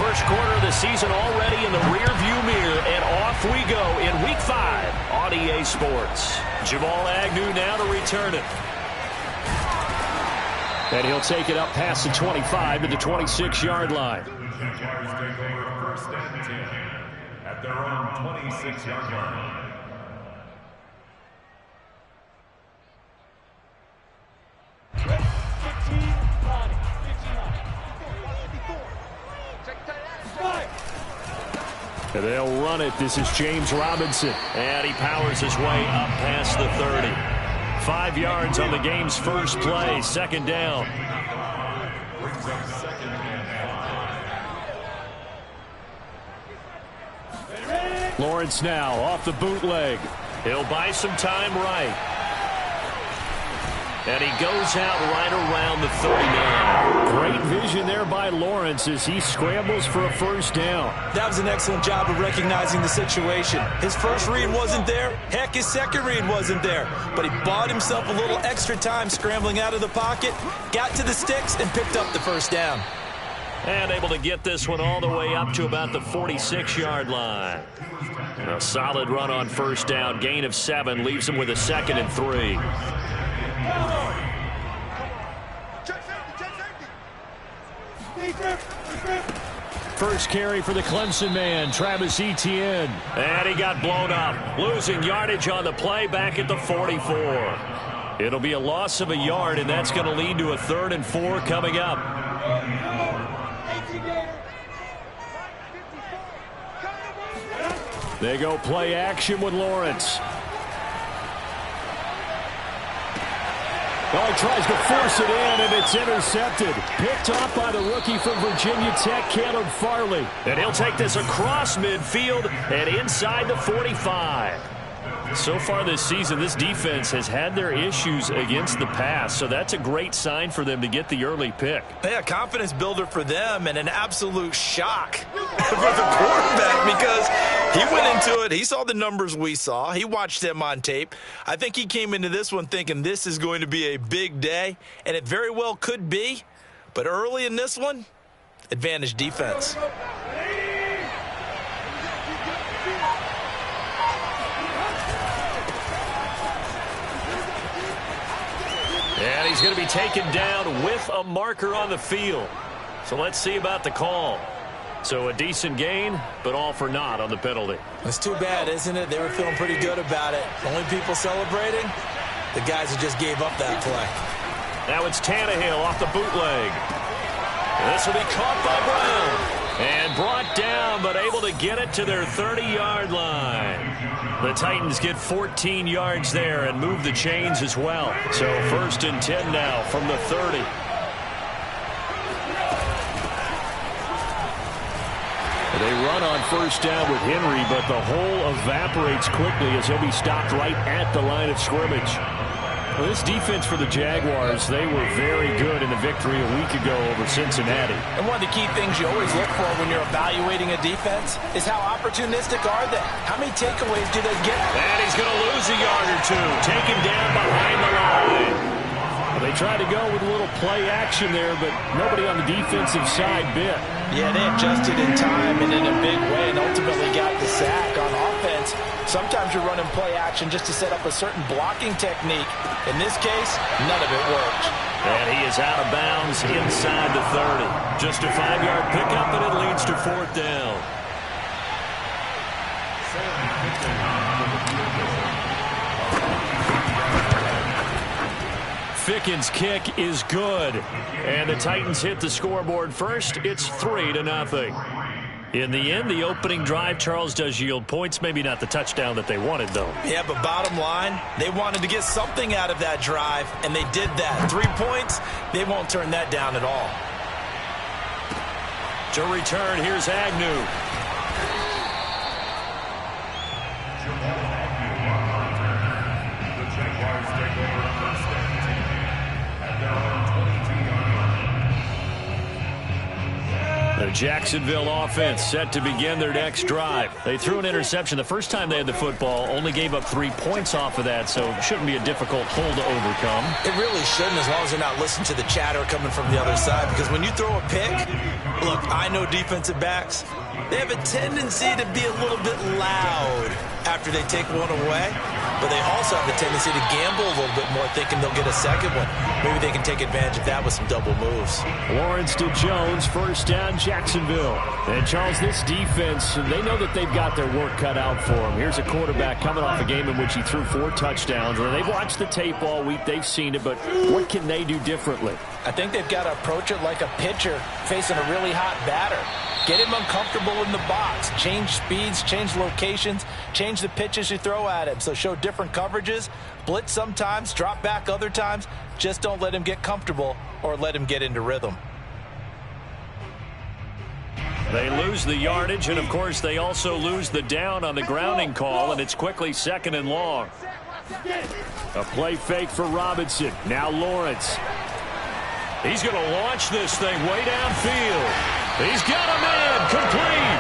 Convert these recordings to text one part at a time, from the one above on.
First quarter of the season already in the rearview mirror, and off we go in Week 5 on EA Sports. Jamal Agnew now to return it. And he'll take it up past the 25 to the 26-yard line. First and 10 at their own 26-yard line. And they'll run it. This is James Robinson. And he powers his way up past the 30. 5 yards on the game's first play. Second down. Lawrence now off the bootleg. He'll buy some time right. And he goes out right around the 39. Great vision there by Lawrence as he scrambles for a first down. That was an excellent job of recognizing the situation. His first read wasn't there. Heck, his second read wasn't there. But he bought himself a little extra time scrambling out of the pocket, got to the sticks, and picked up the first down. And able to get this one all the way up to about the 46-yard line. A solid run on first down. Gain of 7 leaves him with a 2nd and 3. First carry for the Clemson man, Travis Etienne. And he got blown up. Losing yardage on the play back at the 44. It'll be a loss of a yard, and that's going to lead to a 3rd and 4 coming up. They go play action with Lawrence. Oh, he tries to force it in, and it's intercepted. Picked off by the rookie from Virginia Tech, Caleb Farley. And he'll take this across midfield and inside the 45. So far this season, this defense has had their issues against the pass, so that's a great sign for them to get the early pick. Yeah, confidence builder for them and an absolute shock for the quarterback because he went into it. He saw the numbers we saw. He watched them on tape. I think he came into this one thinking this is going to be a big day, and it very well could be. But early in this one, advantage defense. And he's going to be taken down with a marker on the field. So let's see about the call. So a decent gain, but all for naught on the penalty. It's too bad, isn't it? They were feeling pretty good about it. Only people celebrating, the guys who just gave up that play. Now it's Tannehill off the bootleg. This will be caught by Brown. And brought down, but able to get it to their 30-yard line. The Titans get 14 yards there and move the chains as well. So 1st and 10 now from the 30. They run on first down with Henry, but the hole evaporates quickly as he'll be stopped right at the line of scrimmage. Well, this defense for the Jaguars, they were very good in the victory a week ago over Cincinnati. And one of the key things you always look for when you're evaluating a defense is how opportunistic are they? How many takeaways do they get? And he's going to lose a yard or two. Taken down behind the line. Well, they tried to go with a little play action there, but nobody on the defensive side bit. Yeah, they adjusted in time and in a big way and ultimately got the sack on offense. Sometimes you're running play action just to set up a certain blocking technique. In this case, none of it worked. And he is out of bounds inside the 30. Just a 5-yard pickup, and it leads to 4th down. Fickens' kick is good. And the Titans hit the scoreboard first. It's 3-0. In the end, the opening drive, Charles, does yield points. Maybe not the touchdown that they wanted, though. Yeah, but bottom line, they wanted to get something out of that drive, and they did that. 3 points, they won't turn that down at all. To return, here's Agnew. The Jacksonville offense set to begin their next drive. They threw an interception the first time they had the football, only gave up 3 points off of that, so it shouldn't be a difficult hole to overcome. It really shouldn't, as long as they're not listening to the chatter coming from the other side, because when you throw a pick, look, I know defensive backs, they have a tendency to be a little bit loud after they take one away, but they also have a tendency to gamble a little bit more, thinking they'll get a second one. Maybe they can take advantage of that with some double moves. Lawrence to Jones, first down, Jacksonville. And, Charles, this defense, they know that they've got their work cut out for them. Here's a quarterback coming off a game in which he threw 4 touchdowns. And they've watched the tape all week. They've seen it, but what can they do differently? I think they've got to approach it like a pitcher facing a really hot batter. Get him uncomfortable in the box. Change speeds, change locations, change the pitches you throw at him. So show different coverages, blitz sometimes, drop back other times. Just don't let him get comfortable or let him get into rhythm. They lose the yardage, and, of course, they also lose the down on the grounding call, and it's quickly 2nd and long. A play fake for Robinson. Now Lawrence. He's going to launch this thing way downfield. He's got a man complete.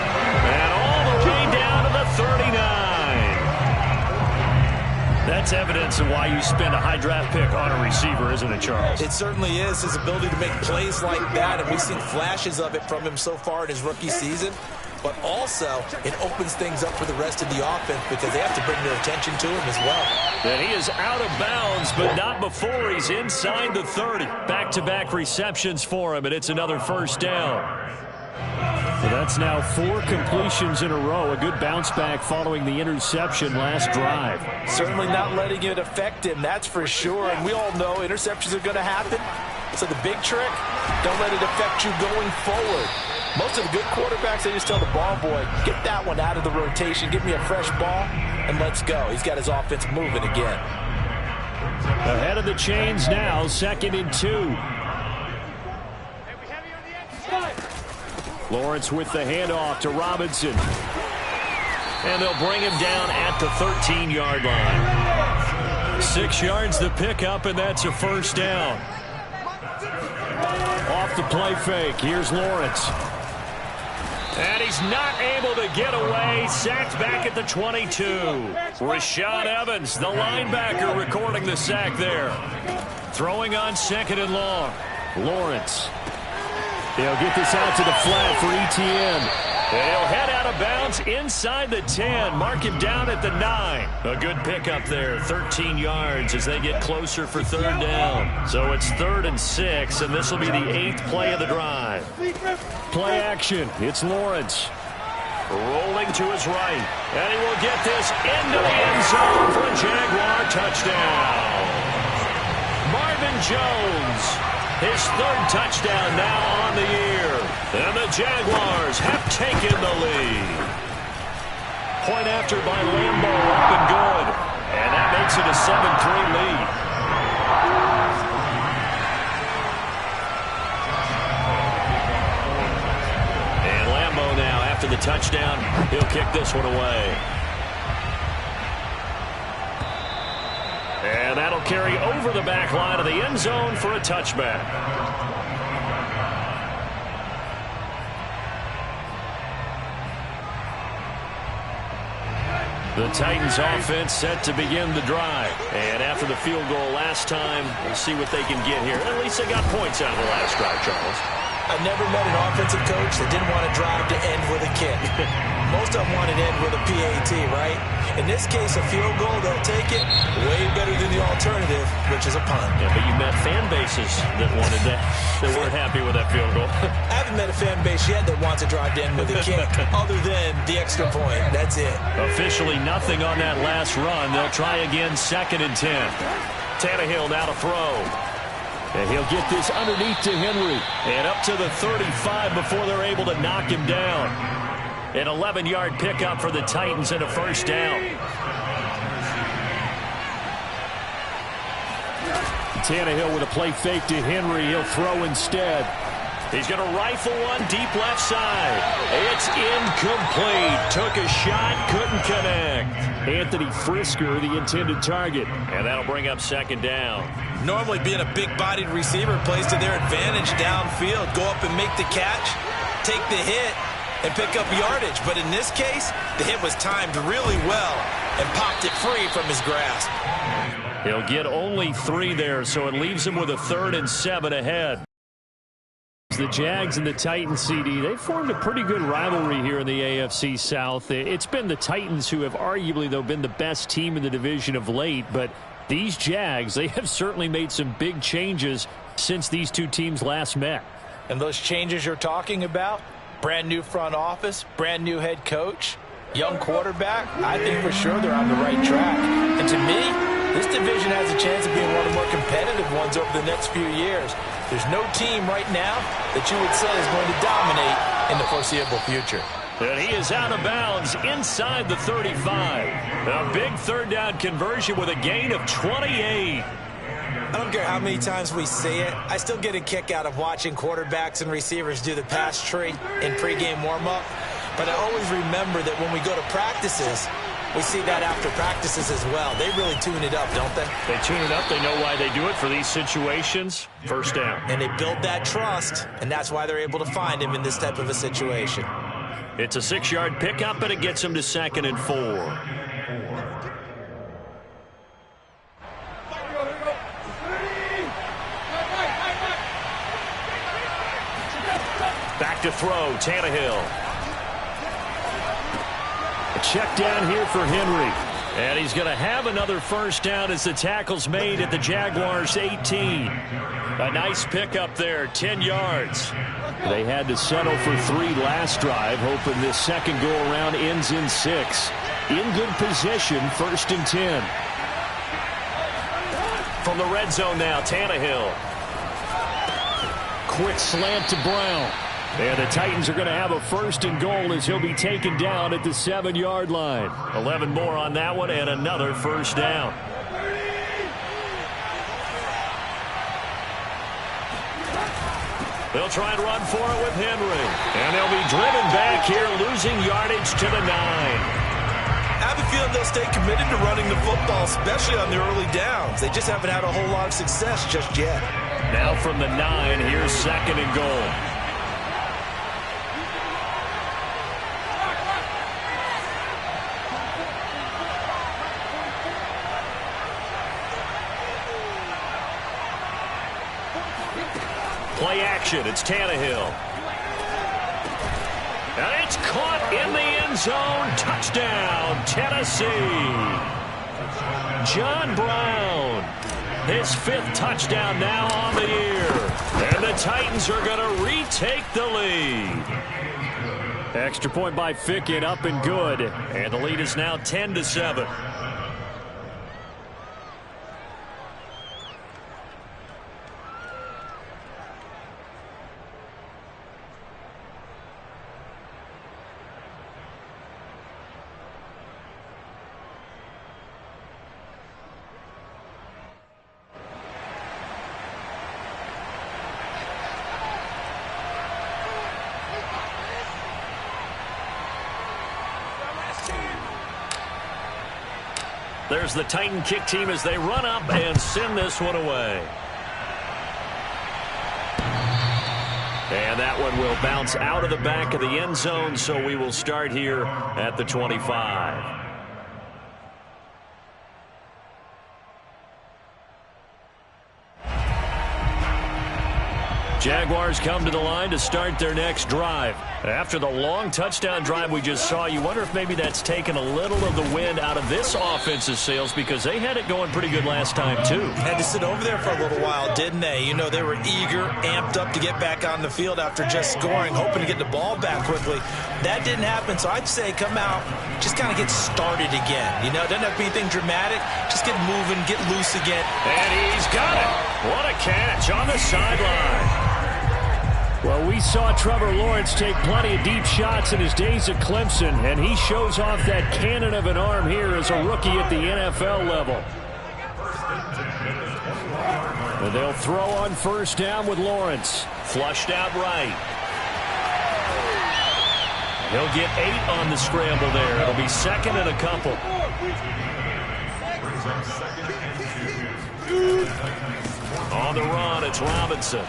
And all the way down to the 39. That's evidence of why you spend a high draft pick on a receiver, isn't it, Charles? It certainly is. His ability to make plays like that, and we've seen flashes of it from him so far in his rookie season. But also, it opens things up for the rest of the offense because they have to bring their attention to him as well. And he is out of bounds, but not before he's inside the 30. Back-to-back receptions for him, and it's another first down. So that's now 4 completions in a row. A good bounce back following the interception last drive. Certainly not letting it affect him, that's for sure. And we all know interceptions are going to happen. So the big trick, don't let it affect you going forward. Most of the good quarterbacks, they just tell the ball boy, get that one out of the rotation, give me a fresh ball, and let's go. He's got his offense moving again. Ahead of the chains now, 2nd and 2. Lawrence with the handoff to Robinson. And they'll bring him down at the 13-yard line. 6 yards the pickup, and that's a first down. Off the play fake, here's Lawrence. And he's not able to get away. Sacked back at the 22. Rashad Evans, the linebacker, recording the sack there. Throwing on 2nd and long. Lawrence. He'll get this out to the flat for Etienne. He'll head out of bounds inside the 10. Mark him down at the 9. A good pickup there, 13 yards as they get closer for 3rd down. So it's 3rd and 6, and this will be the 8th play of the drive. Play action. It's Lawrence. Rolling to his right. And he will get this into the end zone for a Jaguar touchdown. Marvin Jones. His 3rd touchdown now on the year. And the Jaguars have taken the lead. Point after by Lambo, up and good. And that makes it a 7-3 lead. And Lambo now, after the touchdown, he'll kick this one away. And that'll carry over the back line of the end zone for a touchback. The Titans offense set to begin the drive. And after the field goal last time, we'll see what they can get here. At least they got points out of the last drive, Charles. I've never met an offensive coach that didn't want to drive to end with a kick. Most of them want to end with a PAT, right? In this case, a field goal, they'll take it way better than the alternative, which is a punt. Yeah, but you met fan bases that wanted that, that weren't happy with that field goal. I haven't met a fan base yet that wants to drive to end with a kick, other than the extra point. That's it. Officially nothing on that last run. They'll try again, 2nd and 10. Tannehill now to throw. And he'll get this underneath to Henry. And up to the 35 before they're able to knock him down. An 11-yard pickup for the Titans and a first down. Tannehill with a play fake to Henry. He'll throw instead. He's going to rifle one deep left side. It's incomplete. Took a shot, couldn't connect. Anthony Frisker, the intended target. And that'll bring up 2nd down. Normally being a big-bodied receiver plays to their advantage downfield. Go up and make the catch. take the hit and pick up yardage. But in this case, the hit was timed really well and popped it free from his grasp. He'll get only 3 there, so it leaves him with a 3rd and 7 ahead. The Jags and the Titans, CD, they've formed a pretty good rivalry here in the AFC South. It's been the Titans who have arguably, though, been the best team in the division of late, but these Jags, they have certainly made some big changes since these two teams last met. And those changes you're talking about, brand new front office, brand new head coach, young quarterback, I think for sure they're on the right track. And to me, this division has a chance of being one of the more competitive ones over the next few years. There's no team right now that you would say is going to dominate in the foreseeable future. And he is out of bounds inside the 35. A big 3rd down conversion with a gain of 28. I don't care how many times we see it. I still get a kick out of watching quarterbacks and receivers do the pass tree in pregame warm-up. But I always remember that when we go to practices, we see that after practices as well. They really tune it up, don't they? They tune it up. They know why they do it for these situations. 1st down. And they build that trust, and that's why they're able to find him in this type of a situation. It's a 6-yard pickup, and it gets him to 2nd and 4. Back to throw, Tannehill. A check down here for Henry. And he's going to have another 1st down as the tackle's made at the Jaguars' 18. A nice pickup there, 10 yards. They had to settle for 3 last drive, hoping this second go-around ends in 6. In good position, 1st and 10. From the red zone now, Tannehill. Quick slant to Brown. And the Titans are going to have a 1st and goal as he'll be taken down at the 7-yard line. 11 more on that one and another 1st down. They'll try and run for it with Henry. And they'll be driven back here, losing yardage to the 9. I have a feeling they'll stay committed to running the football, especially on the early downs. They just haven't had a whole lot of success just yet. Now from the 9, here's 2nd and goal. Play action. It's Tannehill. And it's caught in the end zone. Touchdown, Tennessee. John Brown. His 5th touchdown now on the year. And the Titans are going to retake the lead. Extra point by Fickett, up and good. And the lead is now 10-7. There's the Titan kick team as they run up and send this one away. And that one will bounce out of the back of the end zone, so we will start here at the 25. Jaguars come to the line to start their next drive. After the long touchdown drive we just saw, you wonder if maybe that's taken a little of the wind out of this offensive sails, because they had it going pretty good last time, too. Had to sit over there for a little while, didn't they? You know, they were eager, amped up to get back on the field after just scoring, hoping to get the ball back quickly. That didn't happen, so I'd say come out, just kind of get started again. You know, it doesn't have to be anything dramatic. Just get moving, get loose again. And he's got it. What a catch on the sideline. Well, we saw Trevor Lawrence take plenty of deep shots in his days at Clemson, and he shows off that cannon of an arm here as a rookie at the NFL level. And they'll throw on 1st down with Lawrence. Flushed out right. He'll get 8 on the scramble there. It'll be 2nd and a couple. On the run, it's Robinson.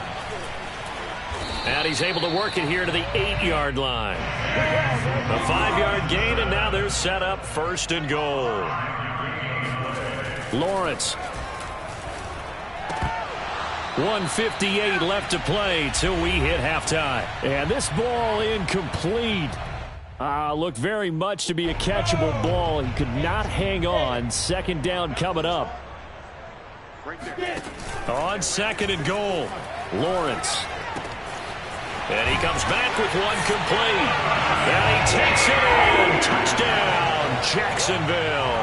And he's able to work it here to the 8-yard line. A 5-yard gain, and now they're set up 1st and goal. Lawrence. 1:58 left to play till we hit halftime. And this ball incomplete. Looked very much to be a catchable ball. He could not hang on. 2nd down coming up. On 2nd and goal, Lawrence. And he comes back with one complete. And he takes it in. Touchdown, Jacksonville.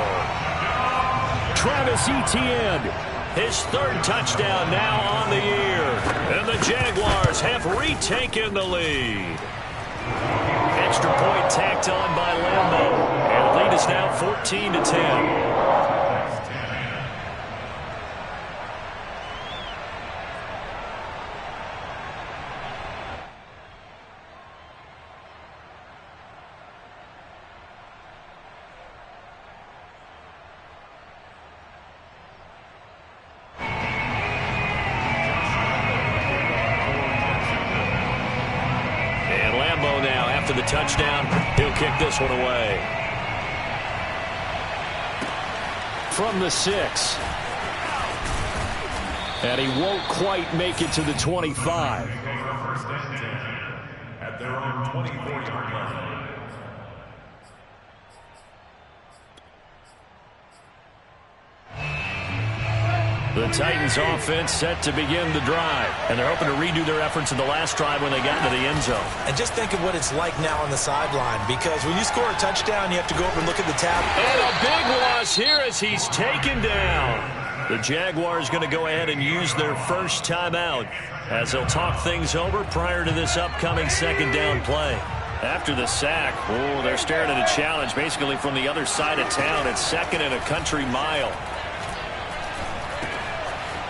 Travis Etienne, his 3rd touchdown now on the year. And the Jaguars have retaken the lead. Extra point tacked on by Lambeau. And the lead is now 14-10. The touchdown, he'll kick this one away. From the 6. And he won't quite make it to the 25. At their own 24-yard line. The Titans offense set to begin the drive. And they're hoping to redo their efforts in the last drive when they got into the end zone. And just think of what it's like now on the sideline, because when you score a touchdown, you have to go over and look at the tab. And a big loss here as he's taken down. The Jaguars going to go ahead and use their first timeout as they'll talk things over prior to this upcoming 2nd down play. After the sack, they're staring at a challenge basically from the other side of town. It's 2nd and a country mile.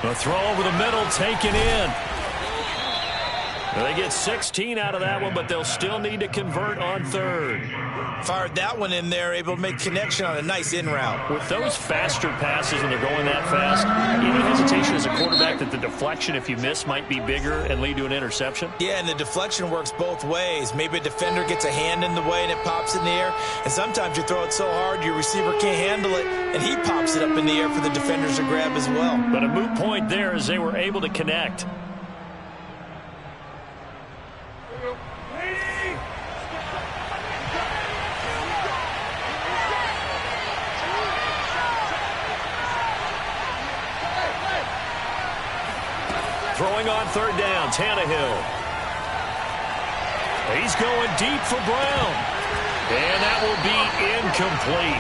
The throw over the middle taken in. They get 16 out of that one, but they'll still need to convert on 3rd. Fired that one in there, able to make connection on a nice in route. With those faster passes and they're going that fast, any hesitation as a quarterback that the deflection, if you miss, might be bigger and lead to an interception? Yeah, and the deflection works both ways. Maybe a defender gets a hand in the way and it pops in the air, and sometimes you throw it so hard your receiver can't handle it, and he pops it up in the air for the defenders to grab as well. But a moot point there as they were able to connect. Throwing on 3rd down, Tannehill. He's going deep for Brown. And that will be incomplete.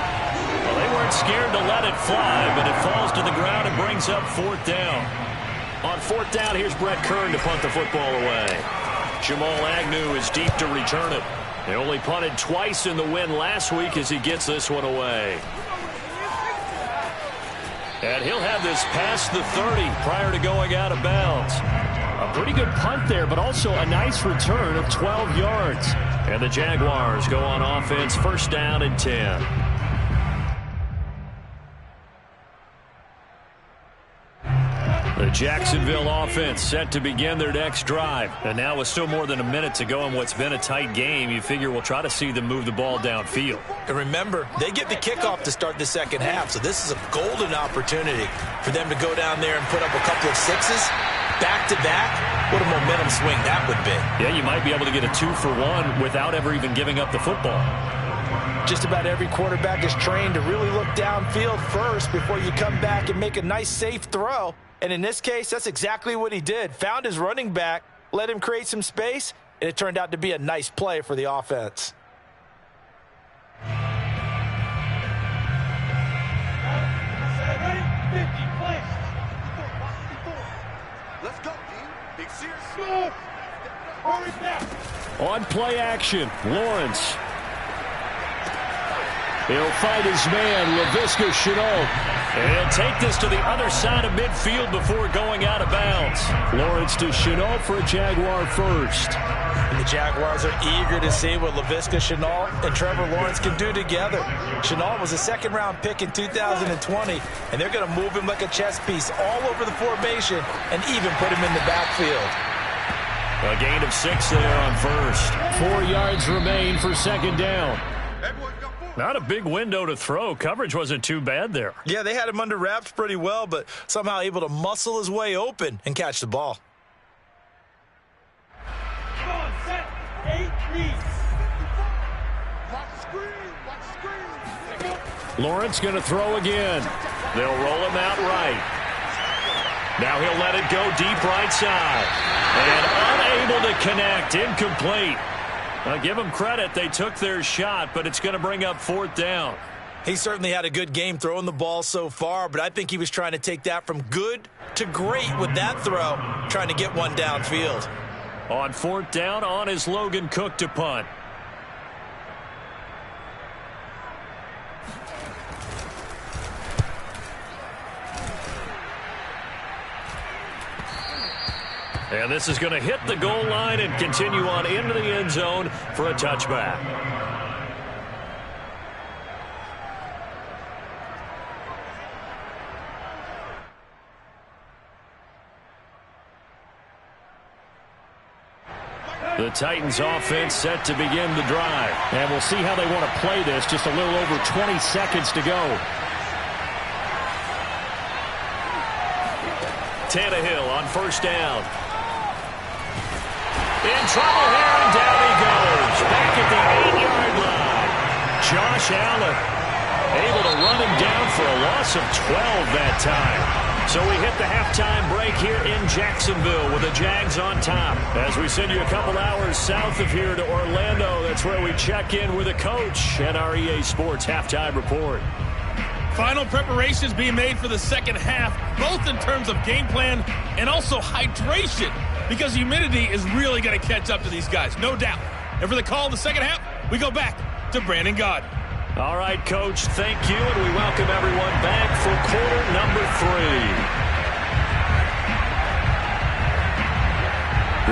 Well, they weren't scared to let it fly, but it falls to the ground and brings up 4th down. On 4th down, here's Brett Kern to punt the football away. Jamal Agnew is deep to return it. They only punted twice in the win last week as he gets this one away. And he'll have this past the 30 prior to going out of bounds. A pretty good punt there, but also a nice return of 12 yards. And the Jaguars go on offense, 1st down and 10. The Jacksonville offense set to begin their next drive. And now with still more than a minute to go in what's been a tight game, you figure we'll try to see them move the ball downfield. And remember, they get the kickoff to start the 2nd half, so this is a golden opportunity for them to go down there and put up a couple of 6s back-to-back. What a momentum swing that would be. Yeah, you might be able to get a 2-for-1 without ever even giving up the football. Just about every quarterback is trained to really look downfield first before you come back and make a nice, safe throw. And in this case, that's exactly what he did. Found his running back, let him create some space, and it turned out to be a nice play for the offense. Let's go, team. Big serious. On play action, Lawrence. He'll find his man, Laviska Shenault. And he'll take this to the other side of midfield before going out of bounds. Lawrence to Shenault for a Jaguar first. And the Jaguars are eager to see what Laviska Shenault and Trevor Lawrence can do together. Shenault was a 2nd-round pick in 2020, and they're going to move him like a chess piece all over the formation and even put him in the backfield. A gain of 6 there on first. 4 yards remain for second down. Not a big window to throw. Coverage wasn't too bad there. Yeah, they had him under wraps pretty well, but somehow able to muscle his way open and catch the ball. Come on, set, 8, please. Lawrence going to throw again. They'll roll him out right. Now he'll let it go deep right side. And unable to connect. Incomplete. I'll give them credit. They took their shot, but it's going to bring up 4th down. He certainly had a good game throwing the ball so far, but I think he was trying to take that from good to great with that throw, trying to get one downfield. On 4th down, on is Logan Cook to punt. And this is going to hit the goal line and continue on into the end zone for a touchback. The Titans offense set to begin the drive. And we'll see how they want to play this. Just a little over 20 seconds to go. Tannehill on 1st down. In trouble here, and down he goes. Back at the 8-yard line. Josh Allen able to run him down for a loss of 12 that time. So we hit the halftime break here in Jacksonville with the Jags on top. As we send you a couple hours south of here to Orlando, that's where we check in with a coach at our EA Sports Halftime Report. Final preparations being made for the second half, both in terms of game plan and also hydration, because humidity is really going to catch up to these guys, no doubt. And for the call in the second half, we go back to Brandon Gaudin. All right, Coach, thank you, and we welcome everyone back for quarter number 3.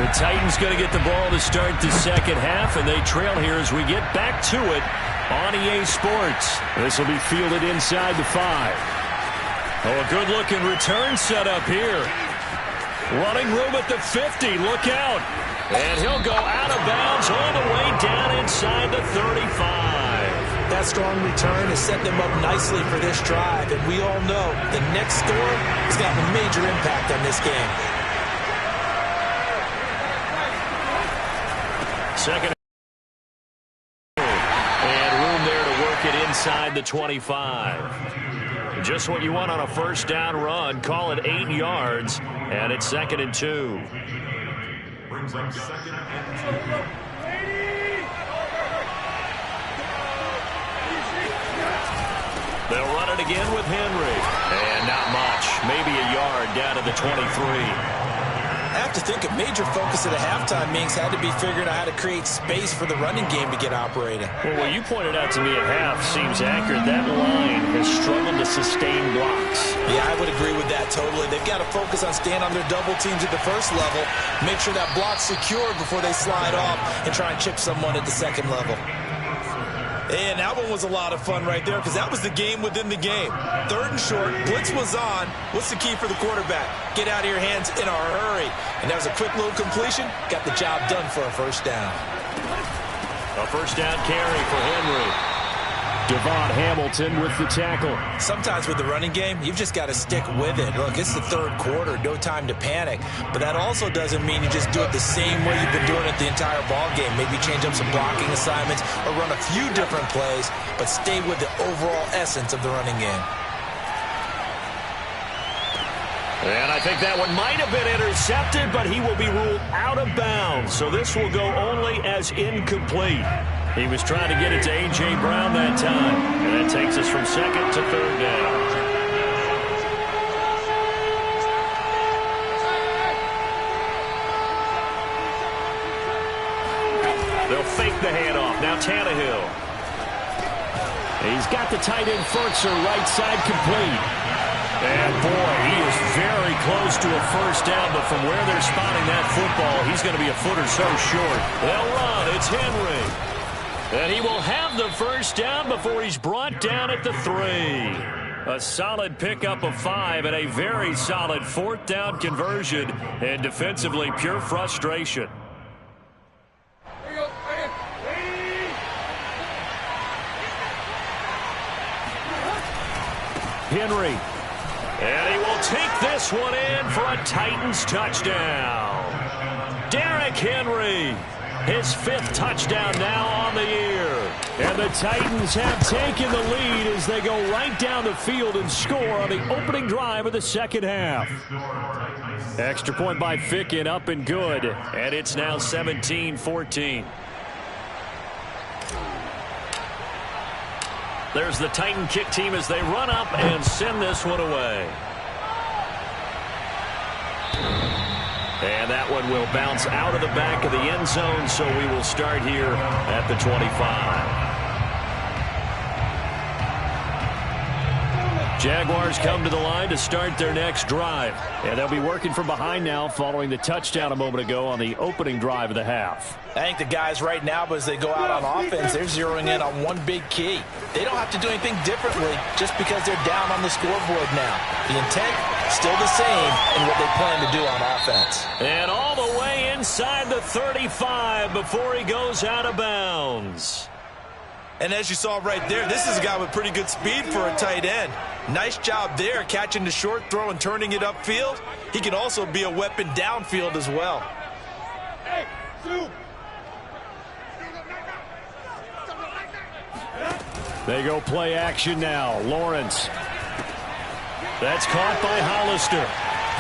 The Titans going to get the ball to start the second half, and they trail here as we get back to it on EA Sports. This will be fielded inside the 5. Oh, a good-looking return set up here. Running room at the 50. Look out. And he'll go out of bounds all the way down inside the 35. That strong return has set them up nicely for this drive, and we all know the next score has got a major impact on this game. Second and room there to work it inside the 25. Just what you want on a first down run. Call it 8 yards, and it's 2nd and 2. Brings up 2nd and 2. They'll run it again with Henry. And not much. Maybe a yard down to the 23. I have to think a major focus at a halftime means had to be figuring out how to create space for the running game to get operating. Well, what you pointed out to me at half seems accurate. That line has struggled to sustain blocks. Yeah, I would agree with that totally. They've got to focus on staying on their double teams at the first level, make sure that block's secured before they slide off and try and chip someone at the second level. And that one was a lot of fun right there because that was the game within the game. 3rd and short, blitz was on. What's the key for the quarterback? Get out of your hands in a hurry. And that was a quick little completion. Got the job done for a first down. A first down carry for Henry. Devon Hamilton with the tackle. Sometimes with the running game, you've just got to stick with it. Look, it's the 3rd quarter, no time to panic. But that also doesn't mean you just do it the same way you've been doing it the entire ball game. Maybe change up some blocking assignments or run a few different plays, but stay with the overall essence of the running game. And I think that one might have been intercepted, but he will be ruled out of bounds. So this will go only as incomplete. He was trying to get it to A.J. Brown that time. And that takes us from 2nd to 3rd down. They'll fake the handoff. Now Tannehill. He's got the tight end Furtzer right side complete. And boy, he is very close to a first down, but from where they're spotting that football, he's going to be a foot or so short. They'll run. It's Henry. And he will have the first down before he's brought down at the 3. A solid pickup of 5 and a very solid 4th down conversion, and defensively pure frustration. Henry. And he will take this one in for a Titans touchdown. Derrick Henry, his 5th touchdown now on the year. And the Titans have taken the lead as they go right down the field and score on the opening drive of the second half. Extra point by Ficken, up and good. And it's now 17-14. There's the Titan kick team as they run up and send this one away. And that one will bounce out of the back of the end zone, so we will start here at the 25. Jaguars come to the line to start their next drive. And they'll be working from behind now following the touchdown a moment ago on the opening drive of the half. I think the guys right now, as they go out on offense, they're zeroing in on one big key. They don't have to do anything differently just because they're down on the scoreboard now. The intent, still the same in what they plan to do on offense. And all the way inside the 35 before he goes out of bounds. And as you saw right there, this is a guy with pretty good speed for a tight end. Nice job there catching the short throw and turning it upfield. He can also be a weapon downfield as well. They go play action now. Lawrence. That's caught by Hollister.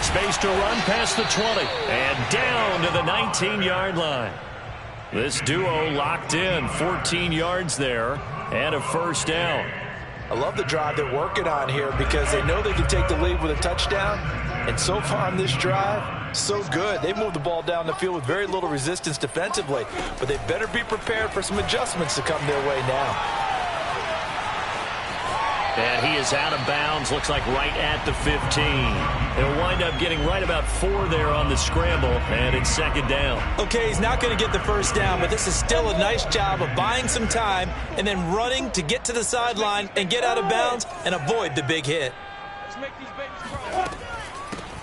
Space to run past the 20 and down to the 19-yard line. This duo locked in, 14 yards there and a first down. I love the drive they're working on here because they know they can take the lead with a touchdown. And so far on this drive, so good. They moved the ball down the field with very little resistance defensively, but they better be prepared for some adjustments to come their way now. And he is out of bounds, looks like right at the 15. He'll wind up getting right about 4 there on the scramble, and it's second down. Okay, he's not going to get the first down, but this is still a nice job of buying some time and then running to get to the sideline and get out of bounds and avoid the big hit.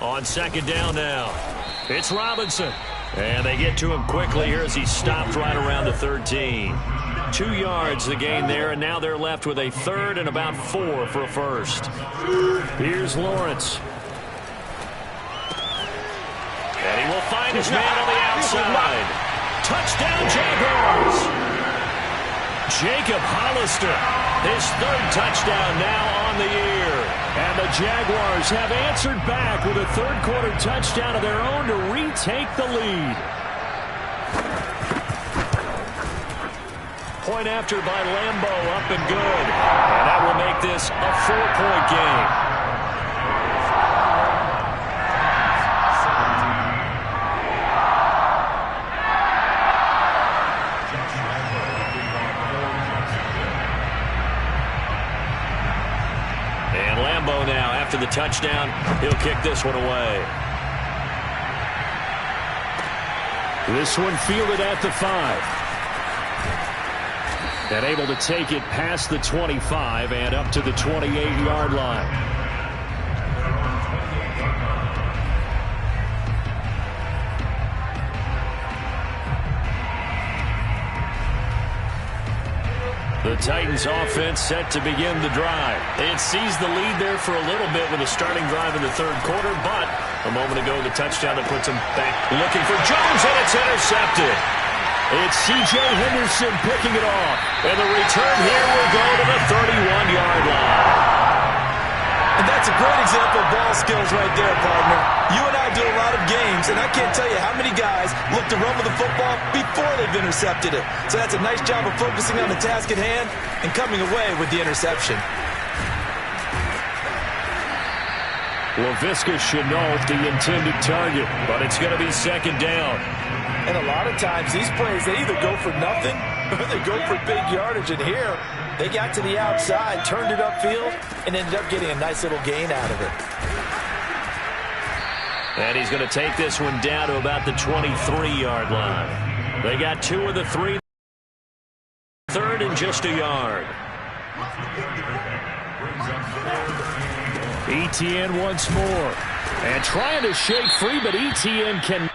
On second down now, it's Robinson. And they get to him quickly here as he stopped right around the 13. 2 yards the gain there, and now they're left with a third and about 4 for a first. Here's Lawrence. And he will find his man on the outside. Touchdown, Jaguars! Jacob Hollister, his 3rd touchdown now on the year. And the Jaguars have answered back with a third-quarter touchdown of their own to retake the lead. Point after by Lambo, up and good. And that will make this a 4-point game. And Lambo now, after the touchdown, he'll kick this one away. This one fielded at the 5. And able to take it past the 25 and up to the 28-yard line. The Titans offense set to begin the drive. It seized the lead there for a little bit with a starting drive in the third quarter, but a moment ago the touchdown that puts them back looking for Jones, and it's intercepted. It's C.J. Henderson picking it off. And the return here will go to the 31-yard line. And that's a great example of ball skills right there, partner. You and I do a lot of games, and I can't tell you how many guys look to run with the football before they've intercepted it. So that's a nice job of focusing on the task at hand and coming away with the interception. Laviska Shenault, the intended target, but it's going to be second down. And a lot of times, these plays, they either go for nothing or they go for big yardage. And here, they got to the outside, turned it upfield, and ended up getting a nice little gain out of it. And he's going to take this one down to about the 23-yard line. They got 2 of the 3. Third and just a yard. brings up 4th and 1. ETN once more. And trying to shake free, but ETN can...